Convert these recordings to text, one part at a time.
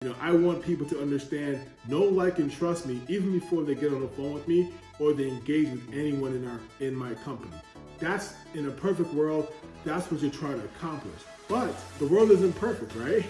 I want people to understand, know, like, and trust me even before they get on the phone with me or they engage with anyone in my company. That's, in a perfect world, that's what you're trying to accomplish. But the world isn't perfect, right?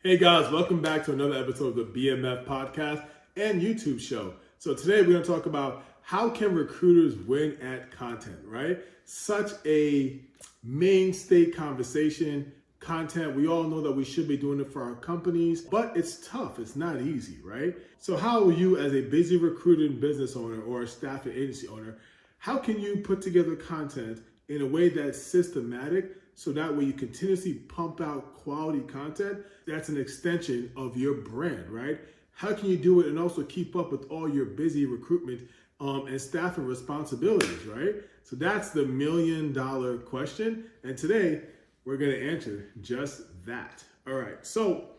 Hey guys, welcome back to another episode of the BMF podcast and YouTube show. So today we're going to talk about how can recruiters win at content, right? Such a mainstay conversation, content. We all know that we should be doing it for our companies, but it's tough. It's not easy, right? So how will you, as a busy recruiting business owner or a staffing agency owner, how can you put together content in a way that's systematic so that way you continuously pump out quality content that's an extension of your brand, right? How can you do it and also keep up with all your busy recruitment and staffing responsibilities, right? So that's the $1 million question. And today we're going to answer just that. All right. So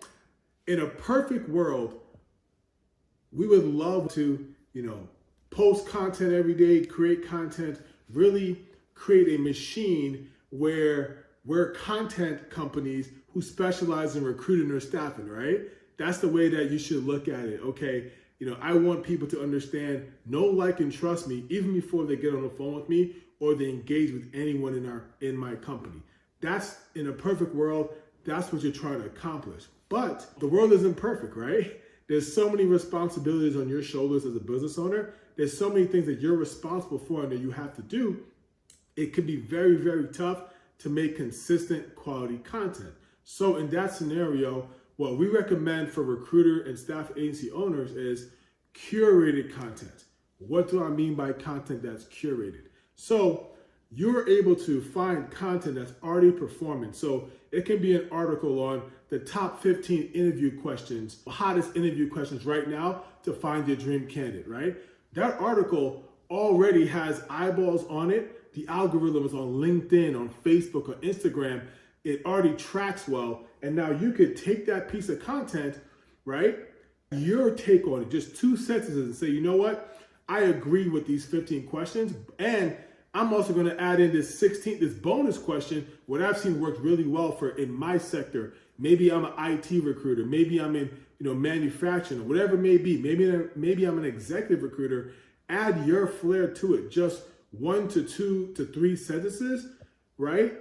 in a perfect world, we would love to, post content every day, create content, really create a machine where we're content companies who specialize in recruiting or staffing, right? That's the way that you should look at it. Okay, I want people to understand, know, like, and trust me even before they get on the phone with me or they engage with anyone in my company. That's, in a perfect world, that's what you're trying to accomplish. But the world isn't perfect, right? There's so many responsibilities on your shoulders as a business owner. There's so many things that you're responsible for and that you have to do. It can be very, very tough to make consistent quality content. So in that scenario, what we recommend for recruiter and staff agency owners is curated content. What do I mean by content that's curated? So you're able to find content that's already performing. So it can be an article on the top 15 interview questions, hottest interview questions right now to find your dream candidate, right? That article already has eyeballs on it. The algorithm is on LinkedIn, on Facebook, or Instagram. It already tracks well. And now you could take that piece of content, right? Your take on it, just 2 sentences, and say, you know what? I agree with these 15 questions. And I'm also going to add in this bonus question, what I've seen worked really well for in my sector. Maybe I'm an IT recruiter. Maybe I'm in, manufacturing, whatever it may be. Maybe I'm an executive recruiter. Add your flair to it. Just 1 to 2 to 3 sentences, right?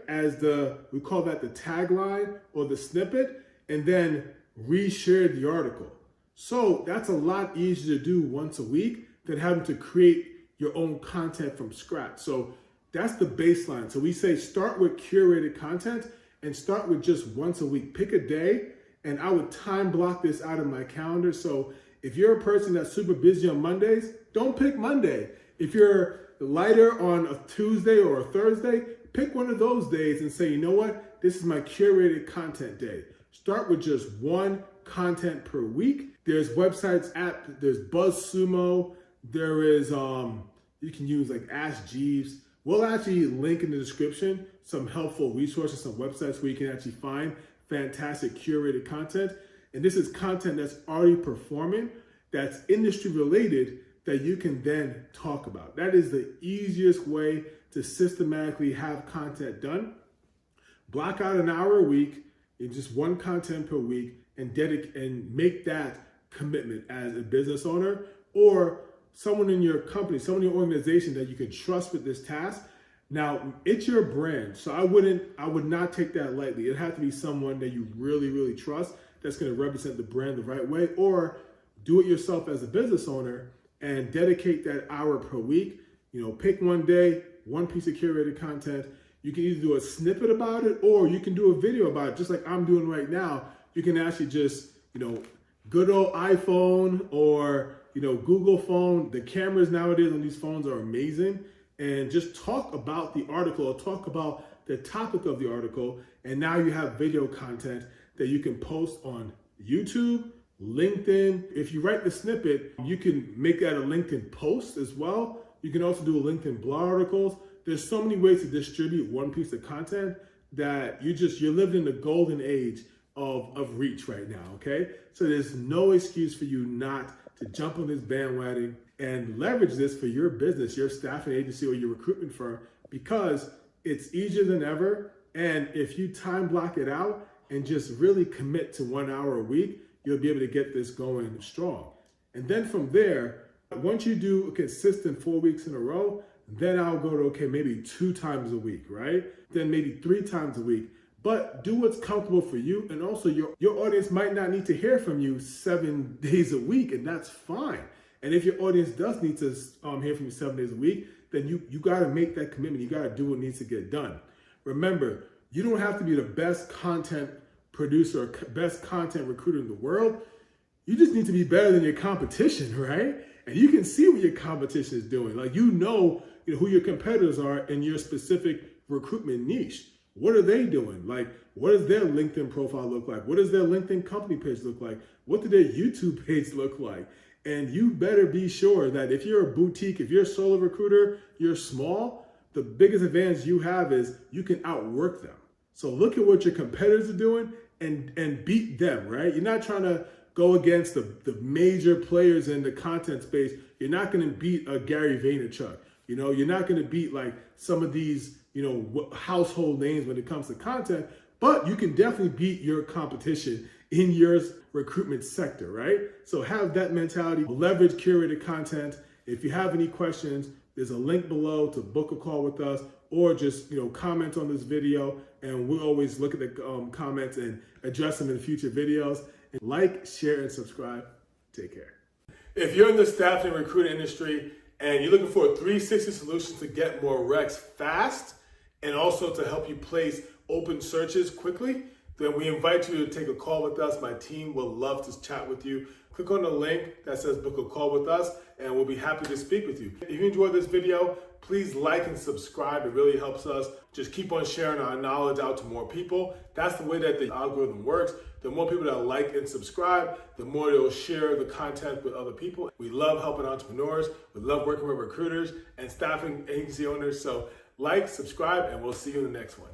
We call that the tagline or the snippet, and then reshare the article. So that's a lot easier to do once a week than having to create your own content from scratch. So that's the baseline. So we say start with curated content and start with just once a week. Pick a day, and I would time block this out of my calendar. So if you're a person that's super busy on Mondays, don't pick Monday. If you're lighter on a Tuesday or a Thursday, pick one of those days and say, you know what? This is my curated content day. Start with just 1 content per week. There's websites, there's BuzzSumo, there is, you can use like Ask Jeeves. We'll actually link in the description some helpful resources, some websites where you can actually find fantastic curated content. And this is content that's already performing, that's industry related, that you can then talk about. That is the easiest way to systematically have content done. Block out an hour a week in just 1 content per week and make that commitment as a business owner or someone in your company, someone in your organization that you can trust with this task. Now, it's your brand, so I would not take that lightly. It has to be someone that you really, really trust that's going to represent the brand the right way, or do it yourself as a business owner and dedicate that hour per week. Pick one day, 1 piece of curated content. You can either do a snippet about it or you can do a video about it, just like I'm doing right now. You can actually just, good old iPhone or, Google phone. The cameras nowadays on these phones are amazing. And just talk about the article or talk about the topic of the article. And now you have video content that you can post on YouTube, LinkedIn. If you write the snippet, you can make that a LinkedIn post as well. You can also do a LinkedIn blog articles. There's so many ways to distribute 1 piece of content that you're living in the golden age of reach right now, okay? So there's no excuse for you not to jump on this bandwagon and leverage this for your business, your staffing agency, or your recruitment firm, because it's easier than ever. And if you time block it out and just really commit to 1 hour a week, you'll be able to get this going strong. And then from there, once you do a consistent 4 weeks in a row, then I'll go to, okay, maybe 2 times a week, right? Then maybe 3 times a week. But do what's comfortable for you. And also your audience might not need to hear from you 7 days a week, and that's fine. And if your audience does need to hear from you 7 days a week, then you got to make that commitment. You got to do what needs to get done. Remember, you don't have to be the best content producer or best content recruiter in the world. You just need to be better than your competition, right? And you can see what your competition is doing. Like, you know who your competitors are in your specific recruitment niche. What are they doing? Like, what does their LinkedIn profile look like? What does their LinkedIn company page look like? What do their YouTube page look like? And you better be sure that if you're a boutique, if you're a solo recruiter, you're small, the biggest advantage you have is you can outwork them. So look at what your competitors are doing and beat them, right? You're not trying to go against the major players in the content space. You're not going to beat a Gary Vaynerchuk. You're not going to beat like some of these, household names when it comes to content, but you can definitely beat your competition in your recruitment sector, right? So have that mentality, leverage curated content. If you have any questions, there's a link below to book a call with us, or just, comment on this video, and we'll always look at the comments and address them in future videos. And like, share, and subscribe. Take care. If you're in the staffing and recruiting industry and you're looking for a 360 solution to get more recs fast and also to help you place open searches quickly, then we invite you to take a call with us. My team will love to chat with you. Click on the link that says book a call with us, and we'll be happy to speak with you. If you enjoyed this video, please like and subscribe. It really helps us just keep on sharing our knowledge out to more people. That's the way that the algorithm works. The more people that like and subscribe, the more they'll share the content with other people. We love helping entrepreneurs. We love working with recruiters and staffing agency owners. So like, subscribe, and we'll see you in the next one.